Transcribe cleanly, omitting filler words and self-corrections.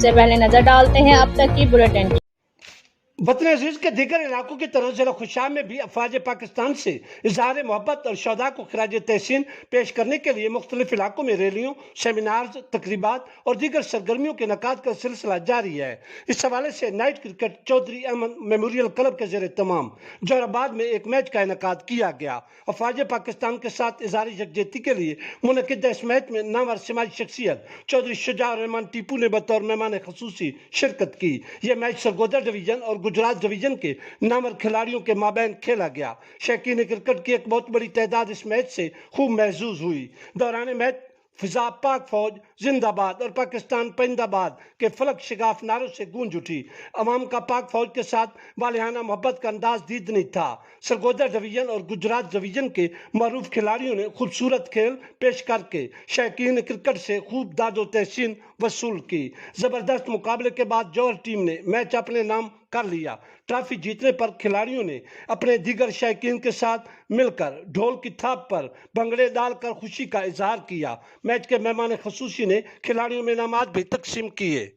سے پہلے نظر ڈالتے ہیں اب تک کی بلیٹن کی۔ وطن عزیز کے دیگر علاقوں کی طرح ضلع خوشام میں بھی افواج پاکستان سے اظہار محبت اور شہداء کو خراج تحسین پیش کرنے کے لیے مختلف علاقوں میں ریلیوں، سیمینارز، تقریبات اور دیگر سرگرمیوں کے انعقاد کا سلسلہ جاری ہے۔ اس حوالے سے night cricket Chaudhry Ahmed memorial club کے زیر اہتمام جوہر آباد میں ایک میچ کا انعقاد کیا گیا۔ افواج پاکستان کے ساتھ اظہار یکجہتی کے لیے منعقدہ اس میچ میں نامور سماجی شخصیت چودھری شجاع الرحمان ٹیپو نے بطور مہمان خصوصی شرکت کی۔ یہ میچ سرگودا ڈویژن اور گجرات ڈویژن کے نامور کھلاڑیوں کے مابین کھیلا گیا۔ شائقین کرکٹ کی ایک بہت بڑی تعداد اس میچ سے خوب محظوظ ہوئی۔ دوران میچ فضا پاک فوج زندہ باد اور پاکستان پرندہ باد کے فلک شگاف نعروں سے گونج اٹھی۔ عوام کا پاک فوج کے ساتھ والہانہ محبت کا انداز دیدنی تھا۔ سرگودا ڈویژن اور گجرات ڈویژن کے معروف کھلاڑیوں نے خوبصورت کھیل پیش کر کے شائقین کرکٹ سے خوب داد و تحسین وصول کی۔ زبردست مقابلے کے بعد جوہر ٹیم نے میچ اپنے نام کر لیا۔ ٹرافی جیتنے پر کھلاڑیوں نے اپنے دیگر شائقین کے ساتھ مل کر ڈھول کی تھاپ پر بھنگڑے ڈال کر خوشی کا اظہار کیا۔ میچ کے مہمان خصوصی نے کھلاڑیوں میں انعامات بھی تقسیم کیے۔